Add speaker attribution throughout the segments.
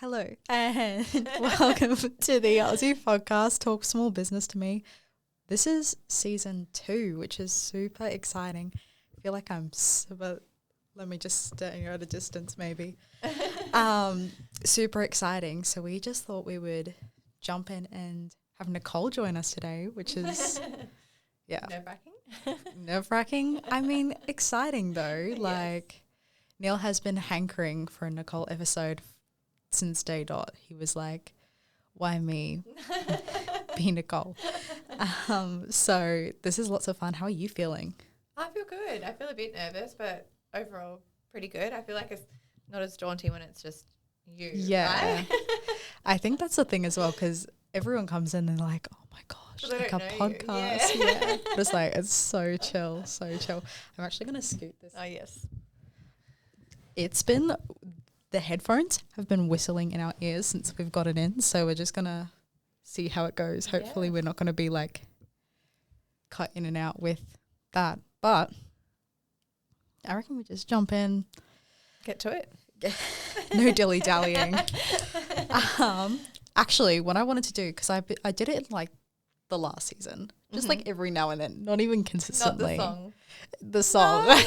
Speaker 1: Hello and welcome to the AUZi podcast, Talk Small Business to Me. This is season 2, which is super exciting. I feel like I'm super, let me just stay at a distance maybe. Super exciting. So we just thought we would jump in and have Nicole join us today, which is, yeah. Nerve-wracking. I mean, exciting though. Like, Neil has been hankering for a Nicole episode since day dot. He was like, why me? Be Nicole. So this is lots of fun. How are you feeling?
Speaker 2: I feel good. I feel a bit nervous, but overall pretty good. I feel like it's not as daunting when it's just you.
Speaker 1: Yeah.
Speaker 2: Right?
Speaker 1: I think that's the thing as well, because everyone comes in and they're like, oh my gosh, like a podcast. Yeah. But it's like, it's so chill, so chill. I'm actually going to scoot this.
Speaker 2: Oh, yes.
Speaker 1: It's been, the headphones have been whistling in our ears since we've got it in. So we're just going to see how it goes. Hopefully we're not going to be like cut in and out with that. But I reckon we just jump in.
Speaker 2: Get to it.
Speaker 1: No dilly-dallying. Actually, what I wanted to do, because I did it in like the last season, just like every now and then, not even consistently.
Speaker 2: Not the song.
Speaker 1: The song.
Speaker 2: No.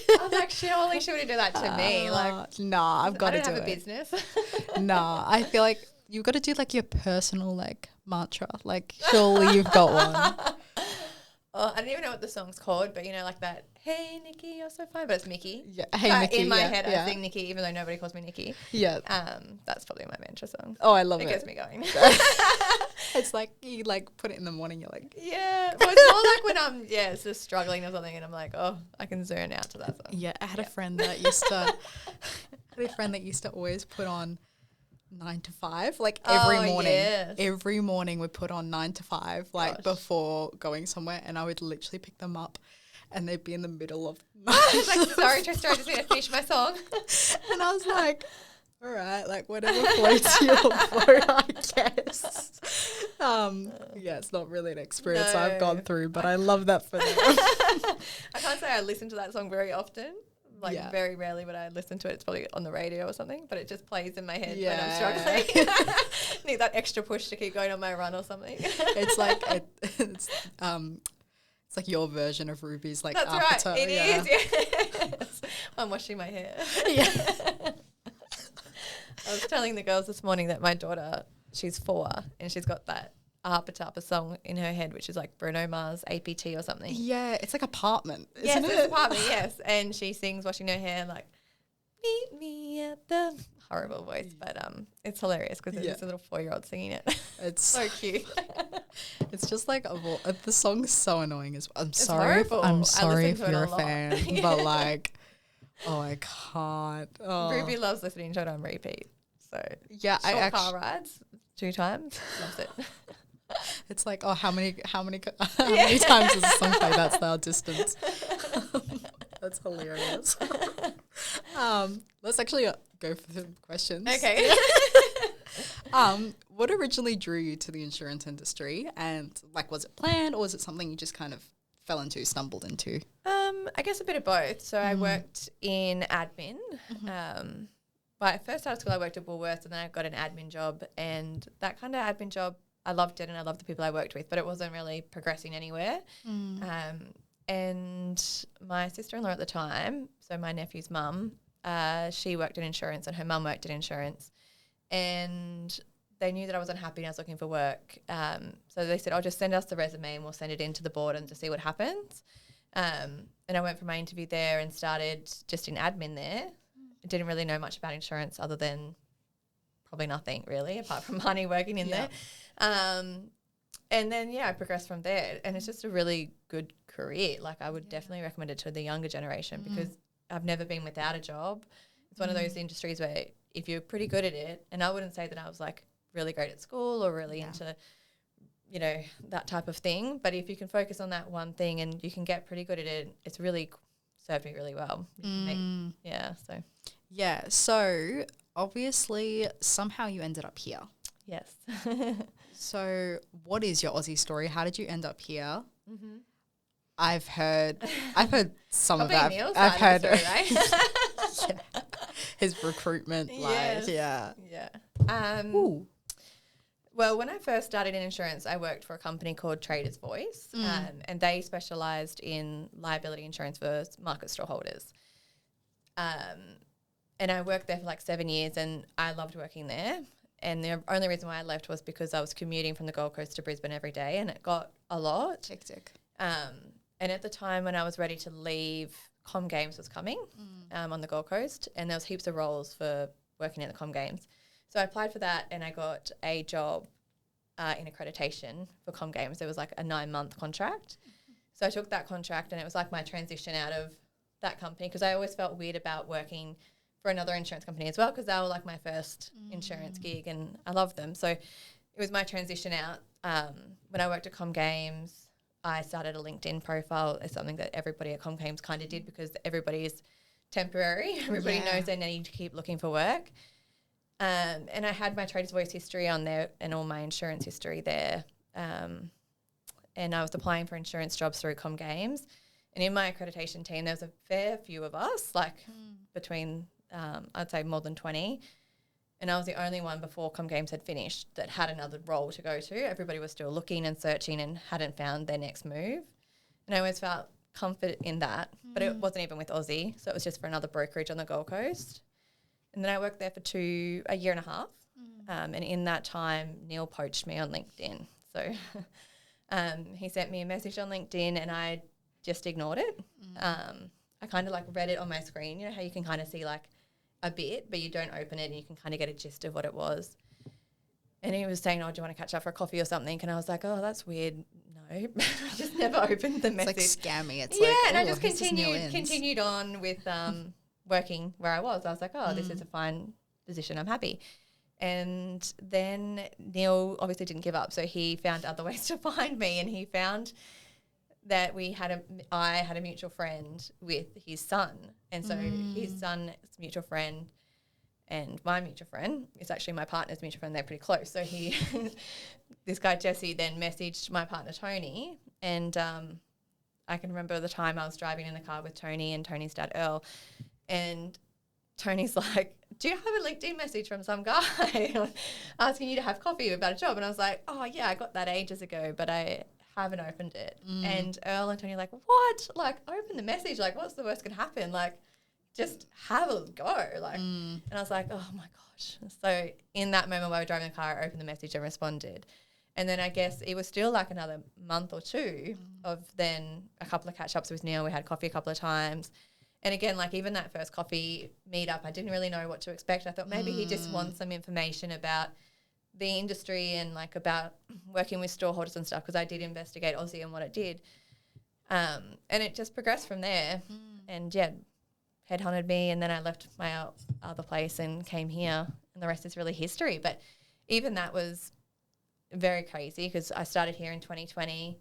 Speaker 2: I was like, shit, only she would do that to me. Like,
Speaker 1: nah, I've got to do it.
Speaker 2: I don't have a business.
Speaker 1: Nah, I feel like you've got to do like your personal like mantra. Like, surely you've got one.
Speaker 2: Oh, I don't even know what the song's called, but you know, like that, hey, Nikki, you're so fine, but it's Mickey.
Speaker 1: Yeah, hey, Nikki.
Speaker 2: In my head, I sing Nikki, even though nobody calls me Nikki.
Speaker 1: Yeah.
Speaker 2: That's probably my mantra song.
Speaker 1: Oh, I love it.
Speaker 2: It gets me going.
Speaker 1: It's like you like put it in the morning, you're like.
Speaker 2: Yeah. Well, it's more like when I'm, it's just struggling or something and I'm like, oh, I can zone out to that song.
Speaker 1: Yeah, I had a friend that used to always put on 9 to 5, like every morning.
Speaker 2: Yes.
Speaker 1: Every morning we put on 9 to 5, like before going somewhere, and I would literally pick them up and they'd be in the middle of
Speaker 2: like, sorry, Tristan, I just need to finish my song.
Speaker 1: And I was like, all right, like whatever floats your boat, I guess. Yeah, it's not really an experience I've gone through, but I love that for them.
Speaker 2: I can't say I listen to that song very often. Like very rarely, but I listen to it. It's probably on the radio or something, but it just plays in my head when I'm struggling. Need that extra push to keep going on my run or something.
Speaker 1: It's like it's like your version of Ruby's like
Speaker 2: That's
Speaker 1: after.
Speaker 2: Right. It is. Yes. I'm washing my hair.
Speaker 1: Yeah.
Speaker 2: I was telling the girls this morning that my daughter, she's 4, and she's got that Harpa song in her head, which is like Bruno Mars APT or something.
Speaker 1: Yeah, it's like Apartment, isn't
Speaker 2: yes,
Speaker 1: it?
Speaker 2: It's Apartment, yes. And she sings washing her hair like, meet me at the horrible voice, but it's hilarious because there's a little 4-year-old singing it. It's so cute.
Speaker 1: It's just like the song's so annoying as well. I'm sorry if you're a fan, but like, oh, I can't. Oh.
Speaker 2: Ruby loves listening to it on repeat. So
Speaker 1: yeah,
Speaker 2: short car rides 2 times, loves it.
Speaker 1: It's like, oh, how many times does the song play? That's our distance. That's hilarious. Let's actually go for the questions.
Speaker 2: Okay.
Speaker 1: What originally drew you to the insurance industry, and like, was it planned or was it something you just kind of stumbled into?
Speaker 2: I guess a bit of both. So I worked in admin. When I first started school, I worked at Woolworths, and then I got an admin job, and that kind of admin job, I loved it and I loved the people I worked with, but it wasn't really progressing anywhere. And my sister-in-law at the time, so my nephew's mum, she worked in insurance and her mum worked in insurance, and they knew that I was unhappy and I was looking for work. So they said, "Oh, just send us the resume and we'll send it into the board and just see what happens." And I went for my interview there and started just in admin there. I didn't really know much about insurance other than probably nothing really, apart from honey working in there. And then, I progressed from there, and it's just a really good career. Like, I would definitely recommend it to the younger generation because I've never been without a job. It's one of those industries where if you're pretty good at it, and I wouldn't say that I was like really great at school or really into, that type of thing, but if you can focus on that one thing and you can get pretty good at it, it's really served me really well.
Speaker 1: So obviously somehow you ended up here.
Speaker 2: Yes.
Speaker 1: So what is your AUZi story? How did you end up here? I've heard some of that.
Speaker 2: I've heard story, right?
Speaker 1: His recruitment life.
Speaker 2: Yes.
Speaker 1: Yeah.
Speaker 2: Yeah.
Speaker 1: Ooh.
Speaker 2: Well, when I first started in insurance, I worked for a company called Traders Voice, and they specialised in liability insurance for market store holders. And I worked there for like 7 years, and I loved working there. And the only reason why I left was because I was commuting from the Gold Coast to Brisbane every day, and it got a lot.
Speaker 1: Hectic.
Speaker 2: And at the time when I was ready to leave, Com Games was coming on the Gold Coast, and there was heaps of roles for working at the Com Games. So I applied for that, and I got a job in accreditation for Com Games. It was like a 9-month contract. So I took that contract, and it was like my transition out of that company, because I always felt weird about working for another insurance company as well, because they were like my first insurance gig, and I loved them. So it was my transition out. When I worked at Com Games, I started a LinkedIn profile. It's something that everybody at Com Games kind of did, because everybody is temporary. Everybody knows they need to keep looking for work. And I had my Traders Voice history on there and all my insurance history there. And I was applying for insurance jobs through Com Games. And in my accreditation team, there was a fair few of us, like between, I'd say more than 20. And I was the only one before Com Games had finished that had another role to go to. Everybody was still looking and searching and hadn't found their next move. And I always felt comfort in that. But it wasn't even with AUZi. So it was just for another brokerage on the Gold Coast. And then I worked there for a year and a half. And in that time, Neil poached me on LinkedIn. So he sent me a message on LinkedIn, and I just ignored it. I kind of like read it on my screen. You know how you can kind of see like a bit, but you don't open it and you can kind of get a gist of what it was. And he was saying, oh, do you want to catch up for a coffee or something? And I was like, oh, that's weird. No, I just never opened the message.
Speaker 1: It's like scammy. It's
Speaker 2: and I just continued on with working where I was. I was like, oh, this is a fine position. I'm happy. And then Neil obviously didn't give up, so he found other ways to find me, and he found that I had a mutual friend with his son, and so his son's mutual friend and my mutual friend is actually my partner's mutual friend. They're pretty close. So this guy Jesse then messaged my partner Tony, and I can remember the time I was driving in the car with Tony and Tony's dad Earl, and Tony's like, do you have a LinkedIn message from some guy asking you to have coffee about a job? And I was like, oh, yeah, I got that ages ago, but I haven't opened it. And Earl and Tony are like, what? Like, open the message. Like, what's the worst can happen? Like, just have a go. Like, and I was like, oh, my gosh. So in that moment while we were driving the car, I opened the message and responded. And then I guess it was still like another month or two of then a couple of catch-ups with Neil. We had coffee a couple of times. And again, like even that first coffee meetup, I didn't really know what to expect. I thought maybe he just wants some information about the industry and like about working with store holders and stuff, because I did investigate AUZi and what it did. And it just progressed from there. And yeah, headhunted me, and then I left my other place and came here, and the rest is really history. But even that was very crazy, because I started here in 2020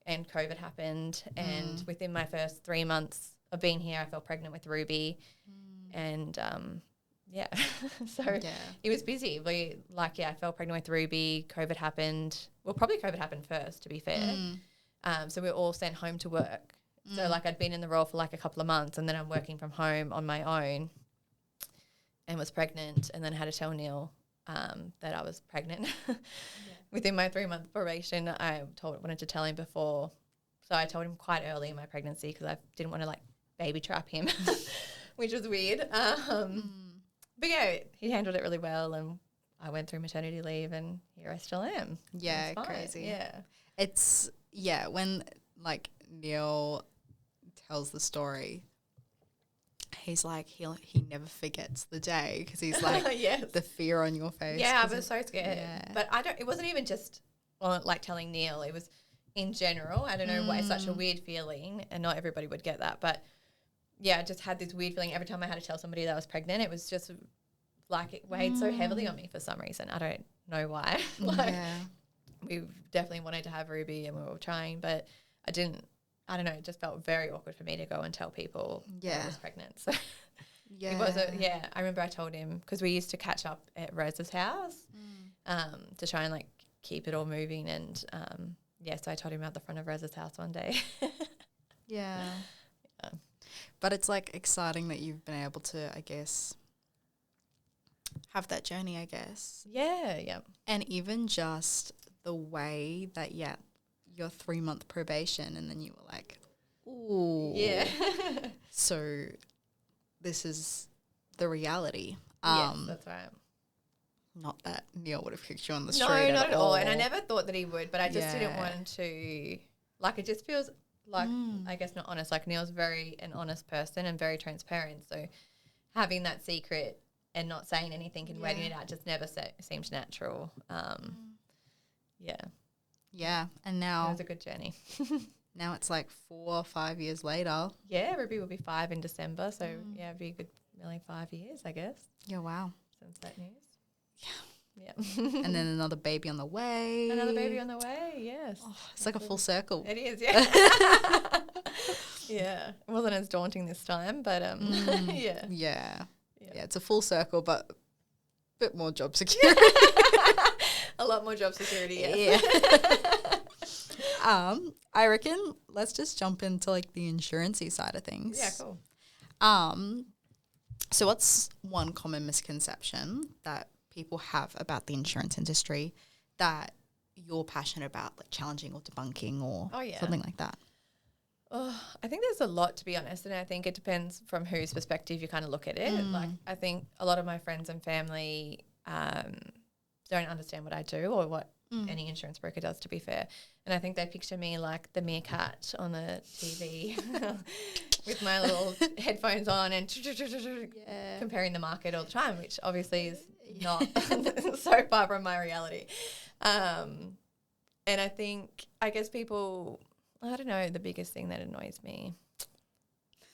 Speaker 2: and COVID happened, and within my first 3 months of being here, I fell pregnant with Ruby, and so it was busy. I fell pregnant with Ruby. COVID happened. Well, probably COVID happened first, to be fair. So we were all sent home to work. So like I'd been in the role for like a couple of months, and then I'm working from home on my own, and was pregnant, and then had to tell Neil that I was pregnant. Within my 3-month probation, I wanted to tell him before. So I told him quite early in my pregnancy, because I didn't want to like baby trap him, which was weird. But yeah, he handled it really well, and I went through maternity leave, and here I still am.
Speaker 1: Yeah, crazy.
Speaker 2: Yeah.
Speaker 1: It's, when like Neil tells the story, he's like, he never forgets the day, because he's like, the fear on your face.
Speaker 2: Yeah, I was so scared. Yeah. But it wasn't even just on like telling Neil, it was in general. I don't know why it's such a weird feeling, and not everybody would get that, but yeah, I just had this weird feeling every time I had to tell somebody that I was pregnant. It was just like it weighed so heavily on me for some reason. I don't know why. We definitely wanted to have Ruby, and we were trying, but I don't know, it just felt very awkward for me to go and tell people that I was pregnant. So it was I remember I told him, because we used to catch up at Rose's house to try and like keep it all moving, and so I told him at the front of Rose's house one day.
Speaker 1: But it's like exciting that you've been able to, I guess, have that journey, I guess.
Speaker 2: Yeah, yeah.
Speaker 1: And even just the way that, your 3-month probation, and then you were like, ooh.
Speaker 2: Yeah.
Speaker 1: So this is the reality.
Speaker 2: Yes, that's right.
Speaker 1: Not that Neil would have kicked you on the
Speaker 2: No,
Speaker 1: street
Speaker 2: not
Speaker 1: at
Speaker 2: at all.
Speaker 1: all.
Speaker 2: And I never thought that he would, but I just didn't
Speaker 1: Yeah.
Speaker 2: want to, like, it just feels like, I guess not honest. Like, Neil's an honest person and very transparent. So having that secret and not saying anything and waiting it out just never seemed natural. Yeah.
Speaker 1: Yeah, and
Speaker 2: It
Speaker 1: now
Speaker 2: was a good journey.
Speaker 1: now it's like 4 or 5 years later.
Speaker 2: Yeah, Ruby will be 5 in December. So, yeah, it'd be a good, nearly 5 years, I guess,
Speaker 1: Yeah, wow.
Speaker 2: since that news. Yeah.
Speaker 1: And then another baby on the way.
Speaker 2: Another baby on the way, yes.
Speaker 1: Oh, it's like a full circle.
Speaker 2: It is, yeah. Yeah. It wasn't as daunting this time, but yeah.
Speaker 1: Yeah, it's a full circle, but a bit more job security.
Speaker 2: A lot more job security,
Speaker 1: Yeah. I reckon let's just jump into like the insurance-y side of things.
Speaker 2: Yeah, cool.
Speaker 1: So what's one common misconception that people have about the insurance industry that you're passionate about, like challenging or debunking or something like that?
Speaker 2: Oh, I think there's a lot, to be honest, and I think it depends from whose perspective you kind of look at it. Like, I think a lot of my friends and family don't understand what I do or what any insurance broker does, to be fair. And I think they picture me like the meerkat on the TV with my little headphones on and comparing the market all the time, which obviously is not so far from my reality. And I think, I guess people, I don't know, the biggest thing that annoys me.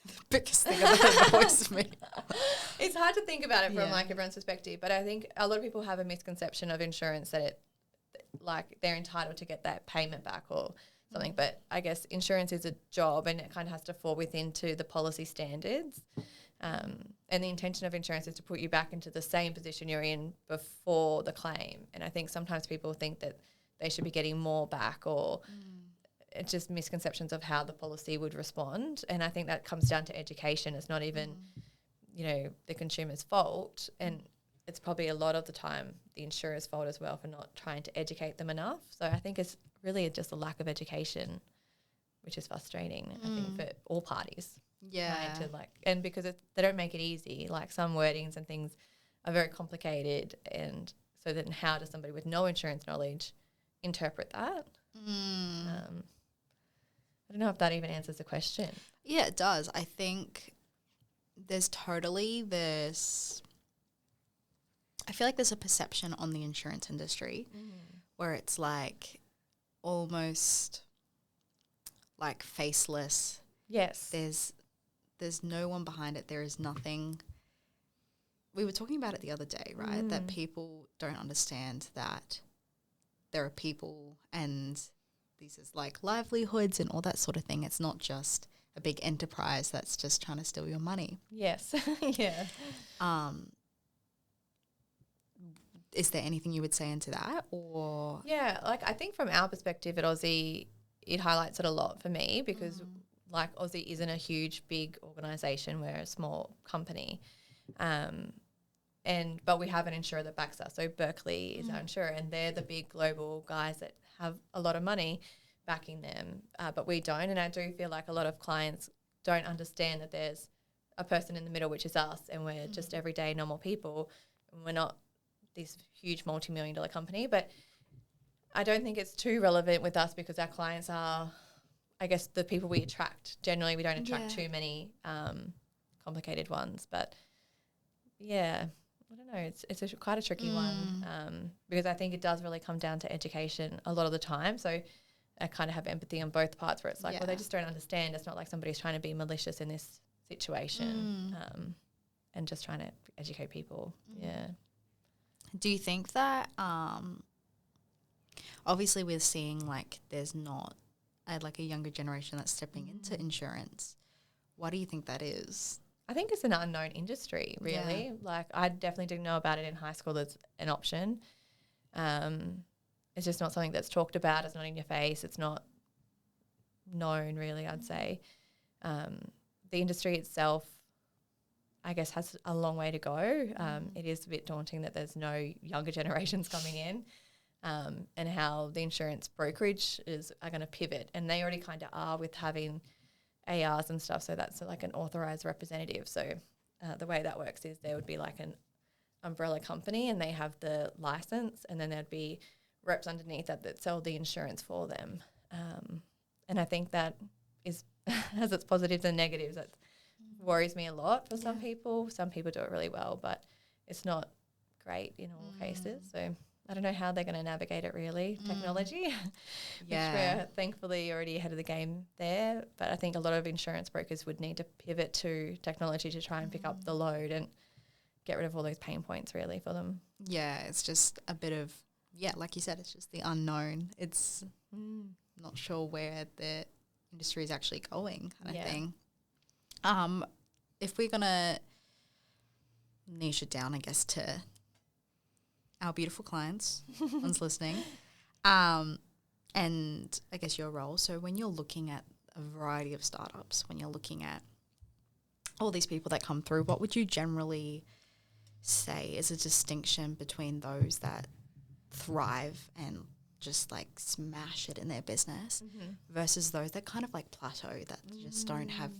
Speaker 1: The biggest thing that annoys me.
Speaker 2: It's hard to think about it from like everyone's perspective, but I think a lot of people have a misconception of insurance that it, like, they're entitled to get that payment back or something. But I guess insurance is a job and it kind of has to fall within to the policy standards. And the intention of insurance is to put you back into the same position you're in before the claim. And I think sometimes people think that they should be getting more back, or it's just misconceptions of how the policy would respond. And I think that comes down to education. It's not even, you know, the consumer's fault. And it's probably a lot of the time the insurer's fault as well for not trying to educate them enough. So I think it's really just a lack of education, which is frustrating, I think, for all parties.
Speaker 1: Yeah.
Speaker 2: Trying to, like, and because they don't make it easy. Like, some wordings and things are very complicated, and so then how does somebody with no insurance knowledge interpret that? I don't know if that even answers the question.
Speaker 1: Yeah, it does. I think there's totally this, I feel like there's a perception on the insurance industry where it's like almost like faceless.
Speaker 2: Yes.
Speaker 1: There's no one behind it. There is nothing. We were talking about it the other day, right? That people don't understand that there are people and these is like livelihoods and all that sort of thing. It's not just a big enterprise that's just trying to steal your money.
Speaker 2: Yes. Yeah.
Speaker 1: Is there anything you would say into that, or?
Speaker 2: Yeah, like, I think from our perspective at AUZi, it highlights it a lot for me because like, AUZi isn't a huge, big organisation. We're a small company. But we have an insurer that backs us. So Berkeley is our insurer, and they're the big global guys that have a lot of money backing them, but we don't. And I do feel like a lot of clients don't understand that there's a person in the middle, which is us, and we're just everyday normal people. And we're not this huge multi-million-dollar company, but I don't think it's too relevant with us because our clients are, I guess, the people we attract. Generally, we don't attract too many complicated ones, but yeah, I don't know. It's quite a tricky one because I think it does really come down to education a lot of the time. So I kind of have empathy on both parts where it's like, well, they just don't understand. It's not like somebody's trying to be malicious in this situation and just trying to educate people. Yeah.
Speaker 1: Do you think that obviously we're seeing like there's not like a younger generation that's stepping into insurance. Why do you think that is?
Speaker 2: I think it's an unknown industry, really. Like, I definitely didn't know about it in high school as an option. It's just not something that's talked about. It's not in your face. It's not known, really, I'd say. The the industry itself, I guess, has a long way to go. It is a bit daunting that there's no younger generations coming in, and how the insurance brokerage are going to pivot. And they already kind of are with having ARs and stuff. So that's like an authorised representative. So the way that works is there would be like an umbrella company and they have the license, and then there'd be reps underneath that sell the insurance for them. And I think that is has its positives and negatives. That worries me a lot for some people. Some people do it really well, but it's not great in all cases. So I don't know how they're going to navigate it really, technology, which we're thankfully already ahead of the game there. But I think a lot of insurance brokers would need to pivot to technology to try and pick up the load and get rid of all those pain points really for them. Yeah,
Speaker 1: it's just a bit of, like you said, it's just the unknown. It's not sure where the industry is actually going kind of thing. If we're going to niche it down, I guess, to our beautiful clients, ones listening, and I guess your role. So when you're looking at a variety of startups, when you're looking at all these people that come through, what would you generally say is a distinction between those that thrive and just like smash it in their business versus those that kind of like plateau, that just don't have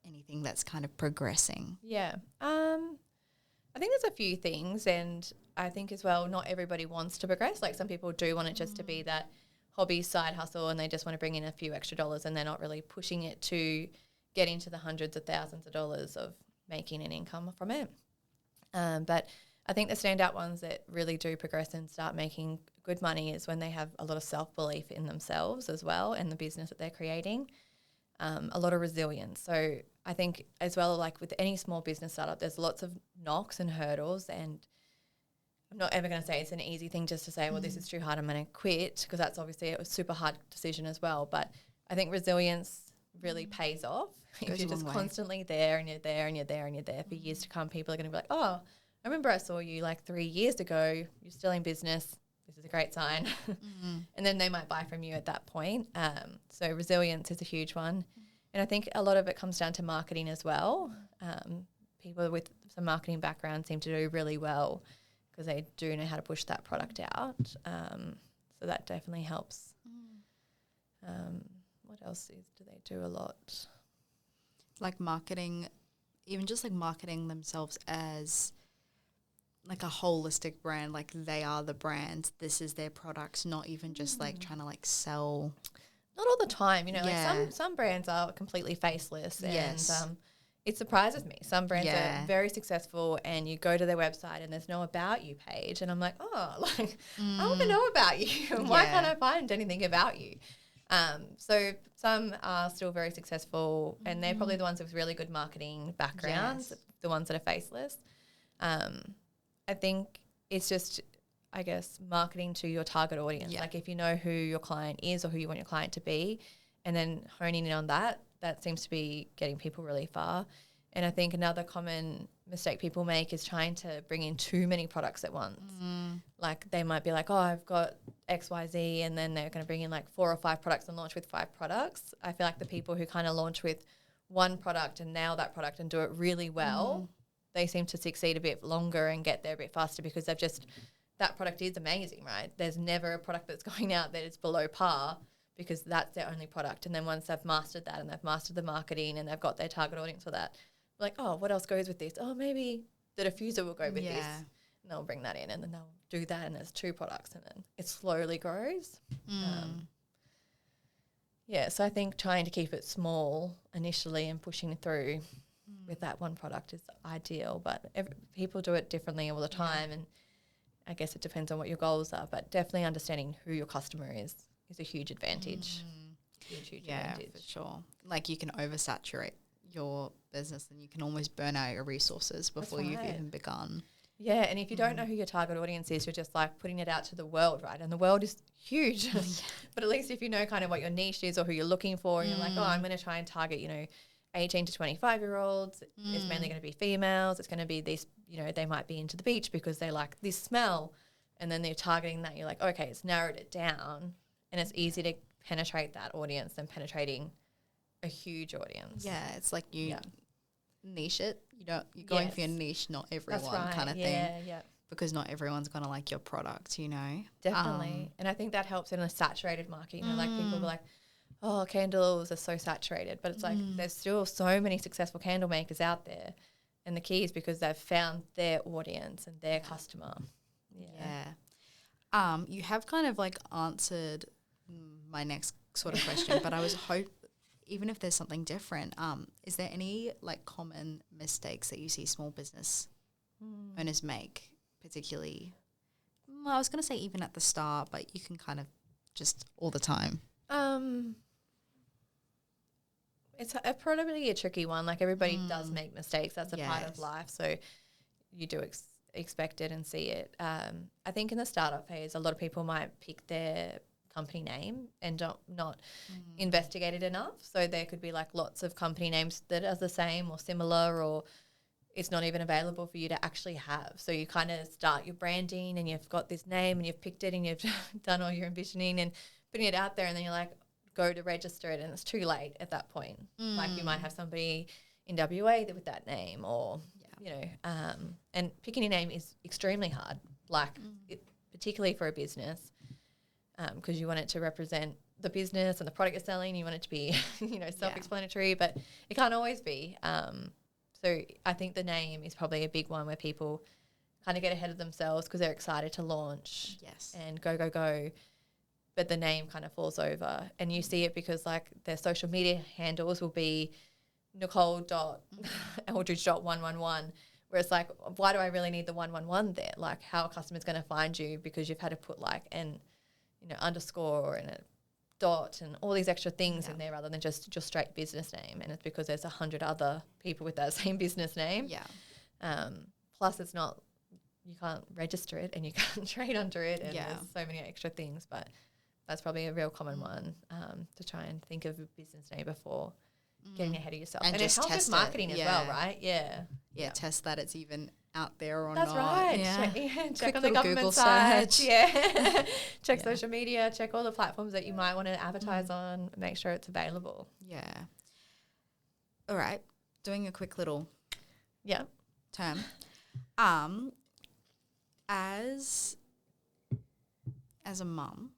Speaker 1: anything that's kind of progressing?
Speaker 2: Yeah. I think there's a few things, and I think as well not everybody wants to progress. Like some people do want it just to be that hobby side hustle and they just want to bring in a few extra dollars and they're not really pushing it to get into the hundreds of thousands of dollars of making an income from it. But I think the standout ones that really do progress and start making good money is when they have a lot of self-belief in themselves as well and the business that they're creating, a lot of resilience. So I think as well, like with any small business startup, there's lots of knocks and hurdles, and I'm not ever going to say it's an easy thing just to say, well, this is too hard, I'm going to quit, because that's obviously a super hard decision as well. But I think resilience really pays off. If you're just constantly there and you're there and you're there and you're there for years to come, people are going to be like, oh, I remember I saw you like 3 years ago. You're still in business. This is a great sign. And then they might buy from you at that point. So resilience is a huge one. And I think a lot of it comes down to marketing as well. People with some marketing background seem to do really well because they do know how to push that product out. So that definitely helps. What else do they do a lot?
Speaker 1: Like marketing, even just like marketing themselves as like a holistic brand, like they are the brand, this is their product, not even just like trying to like sell.
Speaker 2: Not all the time, you know, like some brands are completely faceless and it surprises me. Some brands are very successful and you go to their website and there's no about you page and I'm like, oh, like I want to know about you. Why can't I find anything about you? So some are still very successful and they're probably the ones with really good marketing backgrounds, the ones that are faceless. I think it's just, I guess, marketing to your target audience. Like if you know who your client is or who you want your client to be and then honing in on that, that seems to be getting people really far. And I think another common mistake people make is trying to bring in too many products at once. Like they might be like, oh, I've got XYZ, and then they're going to bring in like 4 or 5 products and launch with 5 products. I feel like the people who kind of launch with one product and nail that product and do it really well, they seem to succeed a bit longer and get there a bit faster because they've just, that product is amazing, right? There's never a product that's going out that is below par because that's their only product. And then once they've mastered that and they've mastered the marketing and they've got their target audience for that, like, oh, what else goes with this? Oh, maybe the diffuser will go with this. And they'll bring that in and then they'll do that and there's 2 products and then it slowly grows. So I think trying to keep it small initially and pushing through with that one product is ideal. But people do it differently all the time and I guess it depends on what your goals are, but definitely understanding who your customer is a huge advantage. Huge advantage.
Speaker 1: For sure. Like you can oversaturate your business and you can almost burn out your resources before you've even begun.
Speaker 2: Yeah, and if you don't know who your target audience is, you're just like putting it out to the world, right? And the world is huge. But at least if you know kind of what your niche is or who you're looking for, and you're like, oh, I'm going to try and target, 18 to 25-year-olds. It's mainly going to be females. It's going to be these, they might be into the beach because they like this smell. And then they're targeting that. You're like, okay, it's narrowed it down and it's easy to penetrate that audience than penetrating a huge audience.
Speaker 1: Yeah, it's like you niche it. You're going for your niche, not everyone.
Speaker 2: That's right.
Speaker 1: Kind of thing. Yeah. Because not everyone's gonna like your product, you know.
Speaker 2: Definitely. And I think that helps in a saturated market. You know, like people be like, oh, candles are so saturated, but it's like there's still so many successful candle makers out there, and the key is because they've found their audience and their customer.
Speaker 1: Yeah. You have kind of like answered my next sort of question, but I was even if there's something different, is there any like common mistakes that you see small business owners make, particularly? I was going to say even at the start, but you can kind of just all the time.
Speaker 2: It's probably a tricky one. Like everybody does make mistakes. That's a part of life. So you do expect it and see it. I think in the startup phase, a lot of people might pick their company name and not investigate it enough. So there could be like lots of company names that are the same or similar, or it's not even available for you to actually have. So you kind of start your branding and you've got this name and you've picked it and you've done all your envisioning and putting it out there, and then you're like, go to register it and it's too late at that point. Like you might have somebody in WA with that name, or you know, and picking a name is extremely hard, like particularly for a business, because you want it to represent the business and the product you're selling. You want it to be, you know, self-explanatory, but it can't always be. So I think the name is probably a big one where people kind of get ahead of themselves because they're excited to launch and go. But the name kind of falls over, and you see it because like their social media handles will be Nicole.Eldridge.111, where it's like, why do I really need the 111 there? Like, how a customer's going to find you because you've had to put like an, you know, underscore and a dot and all these extra things in there rather than just your straight business name. And it's because there's 100 other people with that same business name. Plus it's not, you can't register it and you can't trade under it, and there's so many extra things, but that's probably a real common one, to try and think of a business name before getting ahead of yourself. And it helps with marketing as well, right? Yeah,
Speaker 1: test that it's even out there or
Speaker 2: that's
Speaker 1: not.
Speaker 2: Right. Check on the government Google site.
Speaker 1: Search.
Speaker 2: Check social media. Check all the platforms that you might want to advertise on. Make sure it's available.
Speaker 1: Yeah. All right. Doing a quick little term. As a mum,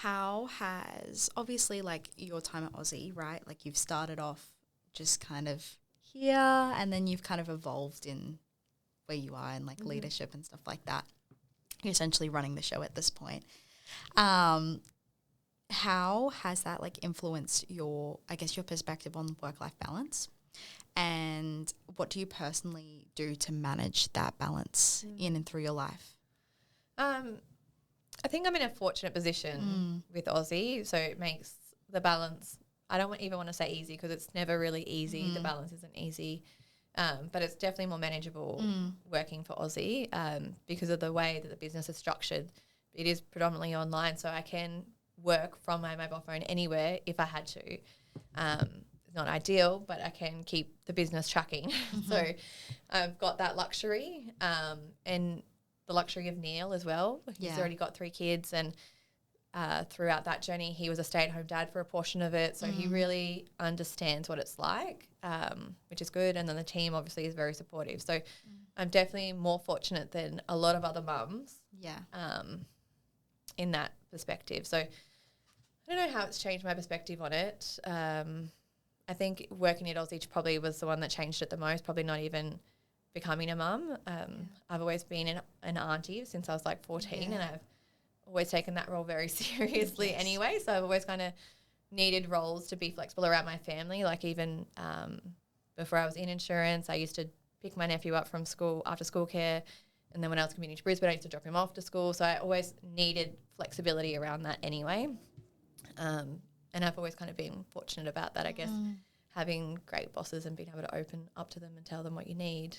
Speaker 1: how has, obviously, like your time at AUZi, right? Like you've started off just kind of here, and then you've kind of evolved in where you are and like leadership and stuff like that. You're essentially running the show at this point. How has that like influenced your perspective on work-life balance? And what do you personally do to manage that balance in and through your life?
Speaker 2: I think I'm in a fortunate position with AUZi, so it makes the balance, I don't even want to say easy because it's never really easy. The balance isn't easy, but it's definitely more manageable working for AUZi because of the way that the business is structured. It is predominantly online, so I can work from my mobile phone anywhere if I had to. It's not ideal, but I can keep the business tracking. So I've got that luxury, and the luxury of Neil as well. He's already got 3 kids, and throughout that journey, he was a stay-at-home dad for a portion of it. So he really understands what it's like, which is good. And then the team obviously is very supportive. So I'm definitely more fortunate than a lot of other mums in that perspective. So I don't know how it's changed my perspective on it. I think working at AUZi probably was the one that changed it the most, probably not even becoming a mum. I've always been an auntie since I was like 14, and I've always taken that role very seriously anyway. So I've always kind of needed roles to be flexible around my family. Like even before I was in insurance, I used to pick my nephew up from school after school care, and then when I was commuting to Brisbane, I used to drop him off to school. So I always needed flexibility around that anyway. And I've always kind of been fortunate about that, I guess, having great bosses and being able to open up to them and tell them what you need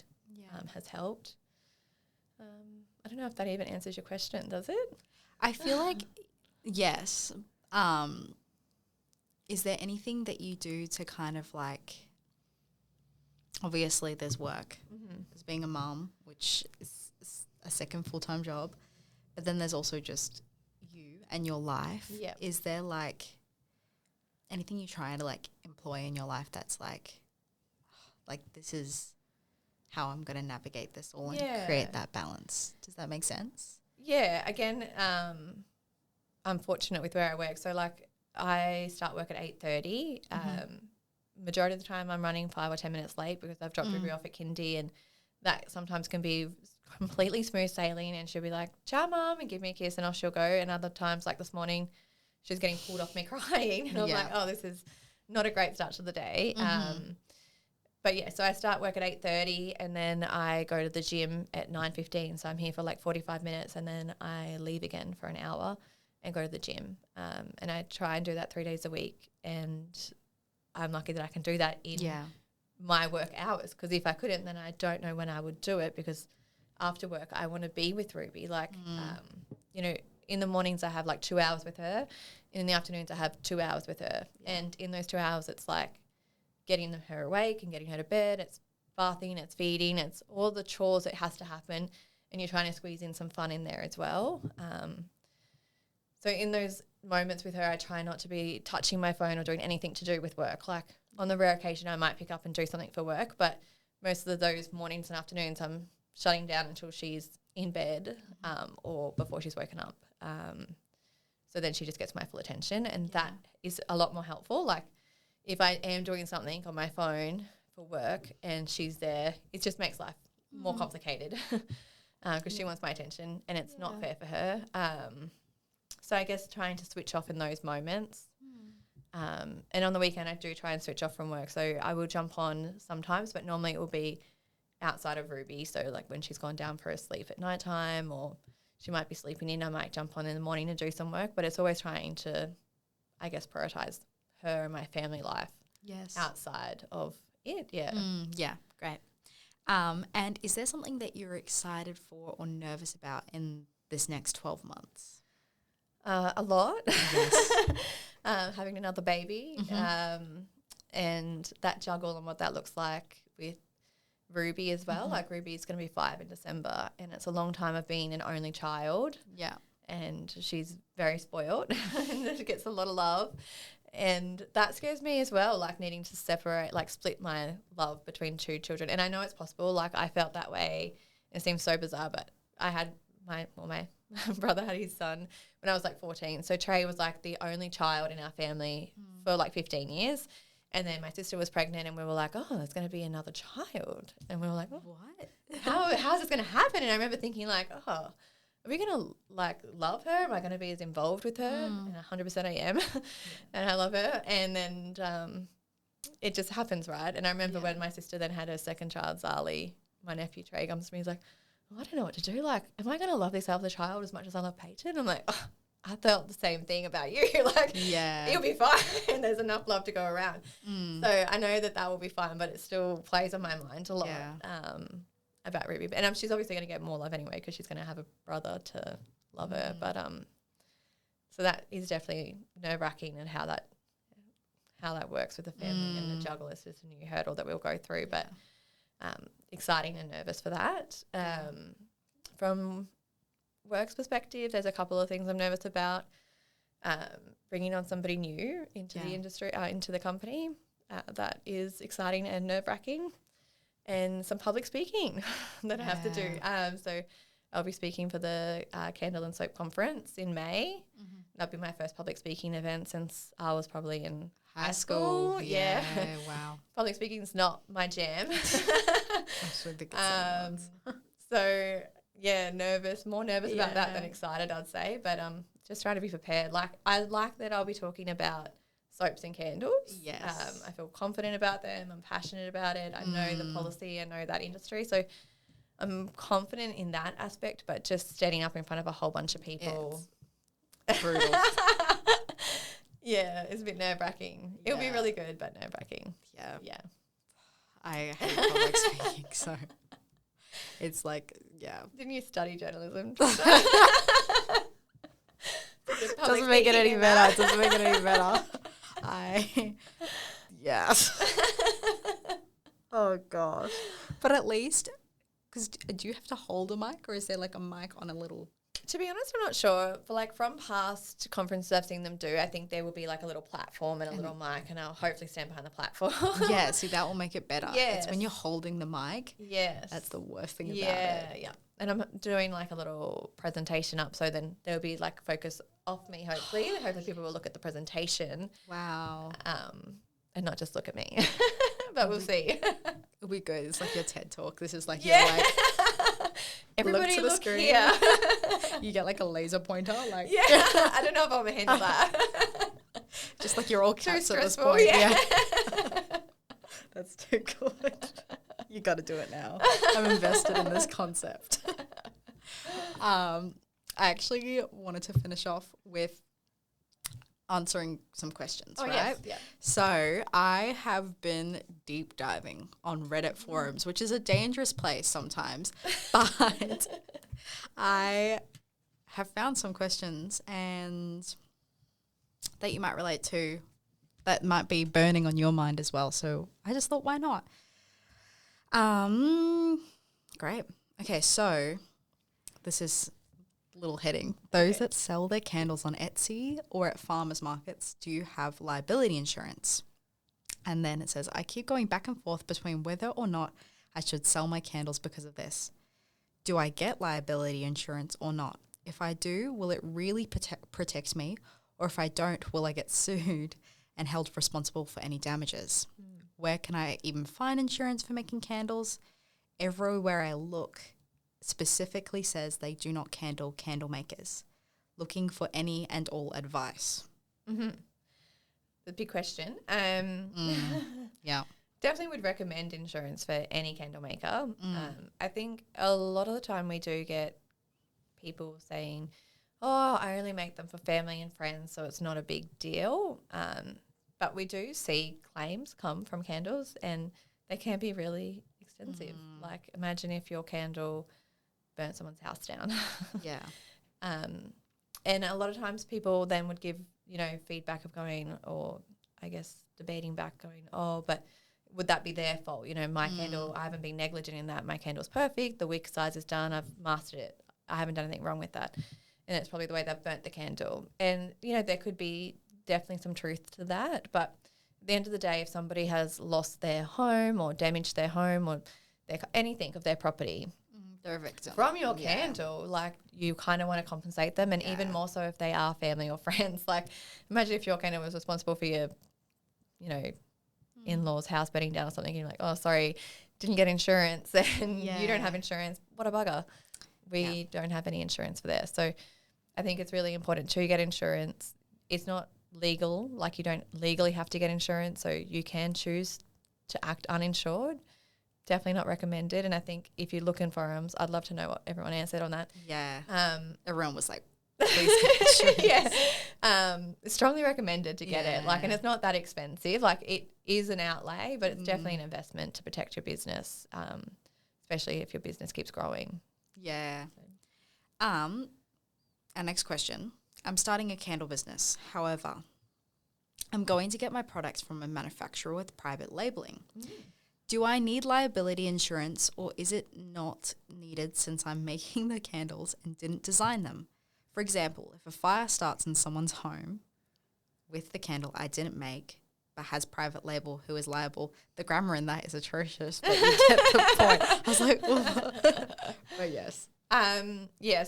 Speaker 2: has helped. I don't know if that even answers your question, does it?
Speaker 1: I feel like, yes. Is there anything that you do to kind of like, obviously there's work, there's being a mum, which is a second full-time job, but then there's also just you and your life. Is there like anything you try to like employ in your life that's like this is how I'm going to navigate this all and create that balance. Does that make sense?
Speaker 2: Yeah. Again, I'm fortunate with where I work. So like I start work at 8:30. Majority of the time I'm running 5 or 10 minutes late because I've dropped Ruby off at kindy, and that sometimes can be completely smooth sailing, and she'll be like, ciao mum, and give me a kiss, and off she'll go. And other times, like this morning, she's getting pulled off me crying, and I'm like, oh, this is not a great start to the day. But yeah, so I start work at 8:30, and then I go to the gym at 9:15. So I'm here for like 45 minutes, and then I leave again for an hour and go to the gym. And I try and do that 3 days a week, and I'm lucky that I can do that in my work hours, because if I couldn't, then I don't know when I would do it, because after work I want to be with Ruby. Like, you know, in the mornings I have like 2 hours with her, and in the afternoons I have 2 hours with her. And in those 2 hours it's like getting her awake and getting her to bed, it's bathing, it's feeding, it's all the chores that has to happen, and you're trying to squeeze in some fun in there as well. So in those moments with her, I try not to be touching my phone or doing anything to do with work. Like on the rare occasion I might pick up and do something for work, but most of those mornings and afternoons I'm shutting down until she's in bed or before she's woken up. So then she just gets my full attention, and that is a lot more helpful. Like if I am doing something on my phone for work and she's there, it just makes life more complicated because she wants my attention, and it's not fair for her. So I guess trying to switch off in those moments. And on the weekend I do try and switch off from work. So I will jump on sometimes, but normally it will be outside of Ruby. So like when she's gone down for a sleep at nighttime, or she might be sleeping in, I might jump on in the morning and do some work. But it's always trying to, I guess, prioritise her and my family life outside of it.
Speaker 1: Yeah, great. And is there something that you're excited for or nervous about in this next 12 months?
Speaker 2: A lot. Yes. Having another baby, and that juggle and what that looks like with Ruby as well. Like Ruby's going to be 5 in December, and it's a long time of being an only child. Yeah. And she's very spoiled and gets a lot of love. And that scares me as well, like needing to separate, like split my love between 2 children. And I know it's possible. Like I felt that way. It seems so bizarre, but I had my brother had his son when I was like 14. So Trey was like the only child in our family for like 15 years. And then my sister was pregnant, and we were like, oh, there's going to be another child. And we were like, what? How's this going to happen? And I remember thinking like, oh, are we going to like love her? Am I going to be as involved with her? And 100% I am. And I love her. And then it just happens, right? And I remember when my sister then had her second child, Zali, my nephew Trey comes to me, he's like, I don't know what to do. Like, am I going to love this other child as much as I love Peyton? I'm like, oh, I felt the same thing about you. Like, you'll be fine. And there's enough love to go around. So I know that will be fine, but it still plays on my mind a lot about Ruby. And she's obviously going to get more love anyway, because she's going to have a brother to love her. But so that is definitely nerve-wracking, and how that works with the family and the juggle is just a new hurdle that we'll go through. But exciting and nervous for that. From work's perspective, there's a couple of things I'm nervous about. Bringing on somebody new into the industry, into the company, that is exciting and nerve-wracking. And some public speaking that I have to do. So I'll be speaking for the Candle and Soap Conference in May. That'll be my first public speaking event since I was probably in high school. Yeah.
Speaker 1: Wow.
Speaker 2: Public speaking is not my jam.
Speaker 1: So
Speaker 2: yeah, more nervous about that than excited, I'd say. But just trying to be prepared. Like I like that I'll be talking about soaps and candles. Yes. I feel confident about them. I'm passionate about it. I know the policy. I know that industry. So I'm confident in that aspect, but just standing up in front of a whole bunch of people. It's brutal. Yeah, it's a bit nerve-wracking. It'll be really good, but nerve-wracking. Yeah.
Speaker 1: I hate public speaking, so it's like,
Speaker 2: Didn't you study journalism?
Speaker 1: Doesn't make it any better. Doesn't make it any better. Oh, gosh. But at least, because do you have to hold a mic, or is there like a mic on a little
Speaker 2: To be honest, I'm not sure. For like from past conferences I've seen them do, I think there will be like a little platform and a little mic, and I'll hopefully stand behind the platform.
Speaker 1: Yeah, see, that will make it better.
Speaker 2: Yes.
Speaker 1: It's when you're holding the mic.
Speaker 2: Yes.
Speaker 1: That's the worst thing about it.
Speaker 2: Yeah. And I'm doing like a little presentation up, so then there'll be like focus off me, hopefully. Hopefully people will look at the presentation.
Speaker 1: Wow.
Speaker 2: And not just look at me. But we'll see.
Speaker 1: It'll be good. It's like your TED Talk. This is like
Speaker 2: Yeah.
Speaker 1: your like
Speaker 2: Everybody
Speaker 1: look to the
Speaker 2: look
Speaker 1: screen.
Speaker 2: here.
Speaker 1: You get like a laser pointer. Like
Speaker 2: Yeah. I don't know if I'm going to handle that.
Speaker 1: just like you're all
Speaker 2: Too
Speaker 1: cats at this
Speaker 2: stressful,
Speaker 1: point.
Speaker 2: yeah.
Speaker 1: That's too good. You got to do it now. I'm invested in this concept. I actually wanted to finish off with answering some questions, right?
Speaker 2: Yes. Yeah.
Speaker 1: So I have been deep diving on Reddit forums, which is a dangerous place sometimes, but I have found some questions and that you might relate to that might be burning on your mind as well. So I just thought, why not? Great. Okay, so this is little heading. Those that sell their candles on Etsy or at farmers markets, do you have liability insurance? And then it says, I keep going back and forth between whether or not I should sell my candles because of this. Do I get liability insurance or not? If I do, will it really protect me? Or if I don't, will I get sued and held responsible for any damages? Where can I even find insurance for making candles? Everywhere I look specifically says they do not candle makers. Looking for any and all advice.
Speaker 2: Mm-hmm. The big question.
Speaker 1: Yeah.
Speaker 2: Definitely would recommend insurance for any candle maker. I think a lot of the time we do get people saying, oh, I only make them for family and friends, so it's not a big deal. But we do see claims come from candles and they can be really extensive. Like imagine if your candle burnt someone's house down.
Speaker 1: Yeah.
Speaker 2: And a lot of times people then would give, feedback of going, or I guess debating back going, oh, but would that be their fault? My candle, I haven't been negligent in that. My candle's perfect. The wick size is done. I've mastered it. I haven't done anything wrong with that. And it's probably the way they've burnt the candle. And, there could be definitely some truth to that. But at the end of the day, if somebody has lost their home or damaged their home or anything of their property,
Speaker 1: they're a victim.
Speaker 2: From your candle, like you kind of want to compensate them, and even more so if they are family or friends. Like imagine if your candle was responsible for your, in-laws' house burning down or something, and you're like, oh, sorry, didn't get insurance, and you don't have insurance. What a bugger. We don't have any insurance for this. So I think it's really important to get insurance. It's not legal, like you don't legally have to get insurance, so you can choose to act uninsured. Definitely not recommended. And I think if you look in forums, I'd love to know what everyone answered on that.
Speaker 1: Yeah. Everyone was like, please get insurance.
Speaker 2: Strongly recommended to get it. Like, and it's not that expensive. Like it is an outlay, but it's definitely an investment to protect your business, especially if your business keeps growing.
Speaker 1: Yeah. Our next question. I'm starting a candle business. However, I'm going to get my products from a manufacturer with private labeling. Do I need liability insurance, or is it not needed since I'm making the candles and didn't design them? For example, if a fire starts in someone's home with the candle I didn't make but has private label, who is liable? The grammar in that is atrocious, but you get the point. I was like, but yes.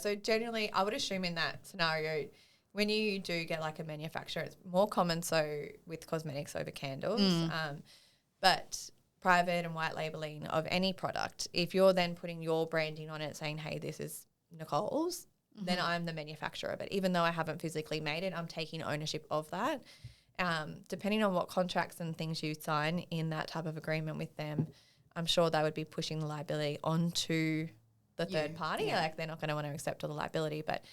Speaker 2: So generally I would assume in that scenario, when you do get like a manufacturer, it's more common so with cosmetics over candles. But private and white labeling of any product, if you're then putting your branding on it saying, hey, this is Nicole's, then I'm the manufacturer of it. Even though I haven't physically made it, I'm taking ownership of that. Depending on what contracts and things you sign in that type of agreement with them, I'm sure they would be pushing the liability onto the third party. Like they're not going to want to accept all the liability. But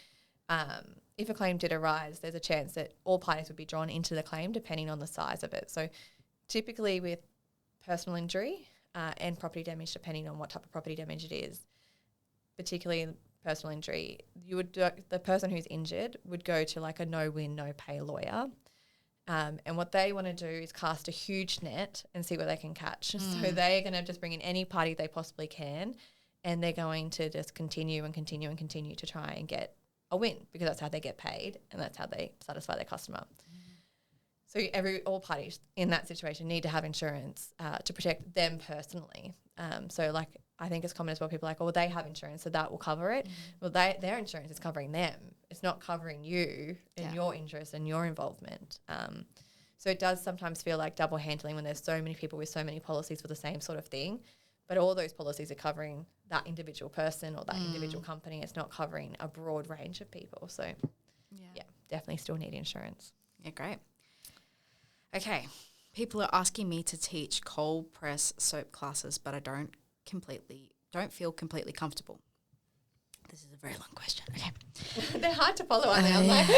Speaker 2: if a claim did arise, there's a chance that all parties would be drawn into the claim depending on the size of it. So typically with personal injury and property damage, depending on what type of property damage it is, particularly personal injury, the person who's injured would go to like a no-win, no-pay lawyer. And what they want to do is cast a huge net and see what they can catch. So they're going to just bring in any party they possibly can, and they're going to just continue to try and get a win because that's how they get paid and that's how they satisfy their customer. So all parties in that situation need to have insurance to protect them personally. So like I think it's common as well. People are like, oh, well, they have insurance, so that will cover it. Well, their insurance is covering them. It's not covering you and your interest and your involvement. So it does sometimes feel like double handling when there's so many people with so many policies for the same sort of thing. But all those policies are covering that individual person or that individual company. It's not covering a broad range of people. So, yeah, definitely still need insurance.
Speaker 1: Yeah, great. Okay. People are asking me to teach cold press soap classes, but I don't feel completely comfortable. This is a very long question. Okay.
Speaker 2: They're hard to follow, aren't they? I'm like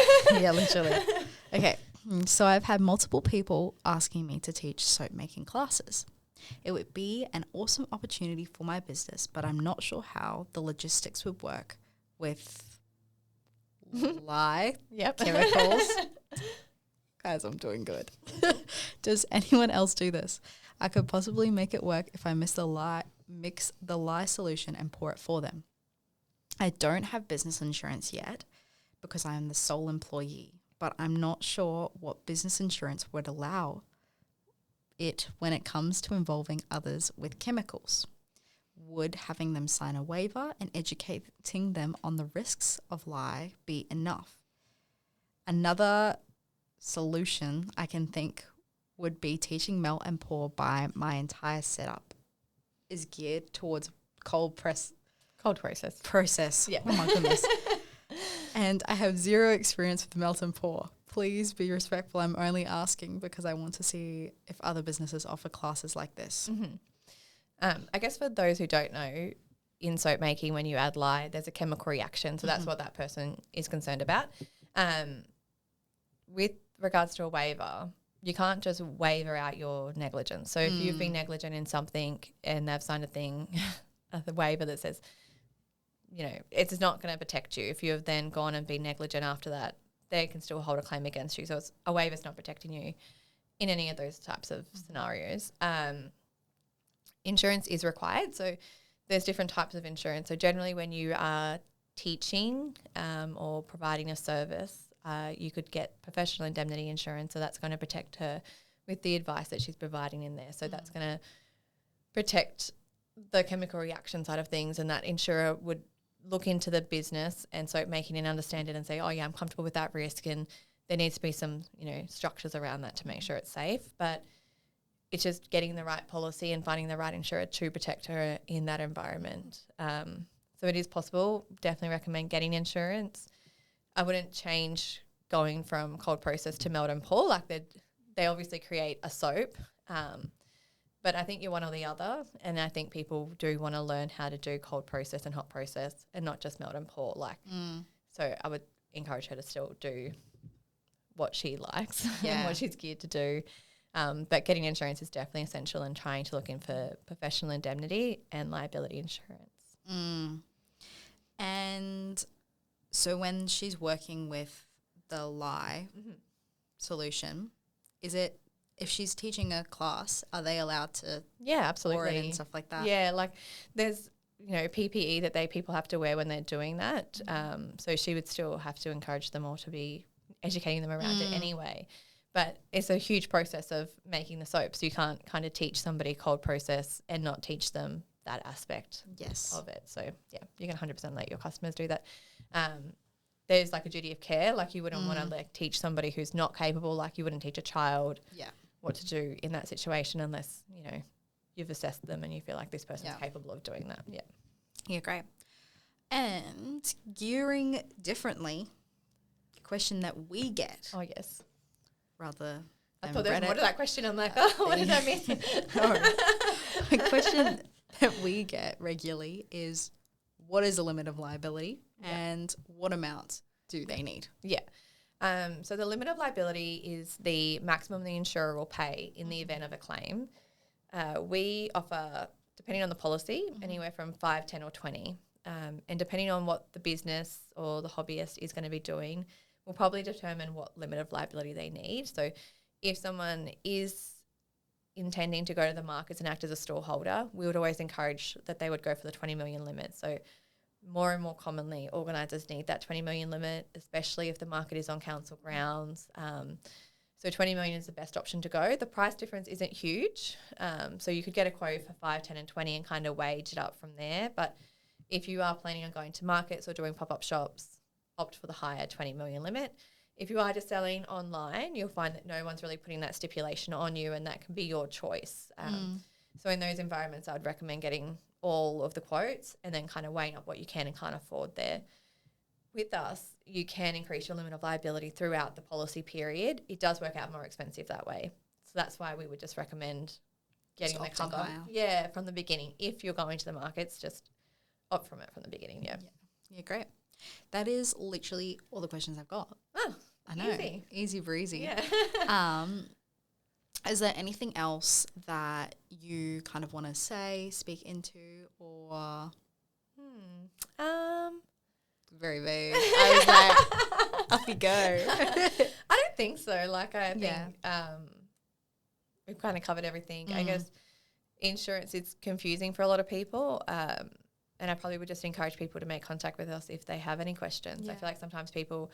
Speaker 1: yeah, literally. Okay. So I've had multiple people asking me to teach soap making classes. It would be an awesome opportunity for my business, but I'm not sure how the logistics would work with lye chemicals. Guys, I'm doing good. Does anyone else do this? I could possibly make it work if I mix the lye solution and pour it for them. I don't have business insurance yet because I am the sole employee, but I'm not sure what business insurance would allow it when it comes to involving others with chemicals. Would having them sign a waiver and educating them on the risks of lye be enough? Another solution I can think would be teaching melt and pour by my entire setup is geared towards cold process.
Speaker 2: Yeah.
Speaker 1: Oh my goodness. And I have zero experience with melt and pour. Please be respectful. I'm only asking because I want to see if other businesses offer classes like this.
Speaker 2: I guess for those who don't know, in soap making, when you add lye, there's a chemical reaction. So that's what that person is concerned about. With regards to a waiver, you can't just waiver out your negligence. So if you've been negligent in something and they've signed a waiver that says, you know, it's not going to protect you. If you have then gone and been negligent after that, they can still hold a claim against you. So a waiver's not protecting you in any of those types of scenarios. Insurance is required. So there's different types of insurance. So generally when you are teaching or providing a service, you could get professional indemnity insurance. So that's going to protect her with the advice that she's providing in there. So that's going to protect the chemical reaction side of things, and that insurer would look into the business and soap making and understand it and say, oh yeah, I'm comfortable with that risk, and there needs to be some, you know, structures around that to make sure it's safe. But it's just getting the right policy and finding the right insurer to protect her in that environment. So it is possible. Definitely recommend getting insurance. I wouldn't change going from cold process to melt and pour. Like they obviously create a soap, but I think you're one or the other, and I think people do want to learn how to do cold process and hot process and not just melt and pour. So I would encourage her to still do what she likes and what she's geared to do. But getting insurance is definitely essential, and trying to look in for professional indemnity and liability insurance.
Speaker 1: And so when she's working with the lye solution, is it, if she's teaching a class, are they allowed to pour it and stuff like that?
Speaker 2: Yeah, like there's, you know, PPE that people have to wear when they're doing that. So she would still have to encourage them all to be educating them around it anyway. But it's a huge process of making the soap, so you can't kind of teach somebody cold process and not teach them that aspect of it. So, yeah, you can 100% let your customers do that. There's like a duty of care. Like you wouldn't want to like teach somebody who's not capable, like you wouldn't teach a child what to do in that situation unless, you know, you've assessed them and you feel like this person's capable of doing that. Yeah.
Speaker 1: Yeah, great. And gearing differently, a question that we get.
Speaker 2: Oh, yes.
Speaker 1: Rather
Speaker 2: I thought there was more to that question. I'm like, oh, what did I miss?
Speaker 1: A question that we get regularly is, what is the limit of liability and what amount do they need?
Speaker 2: Yeah. So the limit of liability is the maximum the insurer will pay in the event of a claim. We offer, depending on the policy, anywhere from 5, 10 or 20. And depending on what the business or the hobbyist is going to be doing, will probably determine what limit of liability they need. So if someone is intending to go to the markets and act as a store holder, we would always encourage that they would go for the 20 million limit. So more and more commonly organisers need that 20 million limit, especially if the market is on council grounds. So 20 million is the best option to go. The price difference isn't huge. So you could get a quote for 5, 10 and 20 and kind of wage it up from there. But if you are planning on going to markets or doing pop-up shops, opt for the higher 20 million limit. If you are just selling online, you'll find that no one's really putting that stipulation on you, and that can be your choice. So in those environments, I'd recommend getting all of the quotes and then kind of weighing up what you can and can't afford there. With us, you can increase your limit of liability throughout the policy period. It does work out more expensive that way. So that's why we would just recommend getting the cover. Yeah, from the beginning. If you're going to the markets, just opt from it from the beginning,
Speaker 1: Yeah, great. That is literally all the questions I've got.
Speaker 2: Oh,
Speaker 1: I know. Easy breezy. Yeah. Is there anything else that you kind of want to say, speak into, or very vague? I was like, off you go.
Speaker 2: I don't think so. Like, I think we've kind of covered everything. I guess insurance is confusing for a lot of people, and I probably would just encourage people to make contact with us if they have any questions. I feel like sometimes people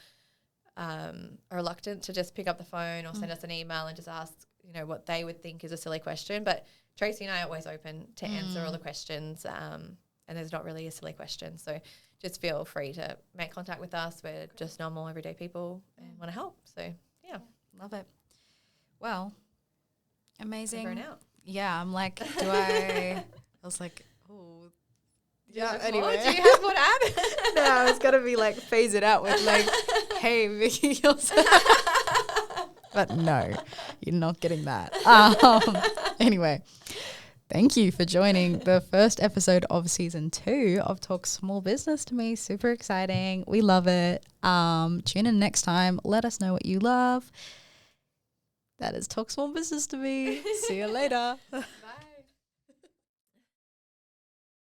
Speaker 2: are reluctant to just pick up the phone or send us an email and just ask, you know, what they would think is a silly question. But Tracy and I are always open to answer all the questions, and there's not really a silly question. So just feel free to make contact with us. We're just normal, everyday people and want to help. So, yeah.
Speaker 1: Love it. Well, amazing.
Speaker 2: Over and out.
Speaker 1: Yeah, I'm like, I was like, oh. Yeah, anyway.
Speaker 2: Do you have more to add?
Speaker 1: No, I was going to be like, phase it out with like, hey, Vicky, but no, you're not getting that. Anyway, thank you for joining the first episode of season 2 of Talk Small Business to Me. Super exciting. We love it. Tune in next time. Let us know what you love. That is Talk Small Business to Me. See you later.
Speaker 2: Bye.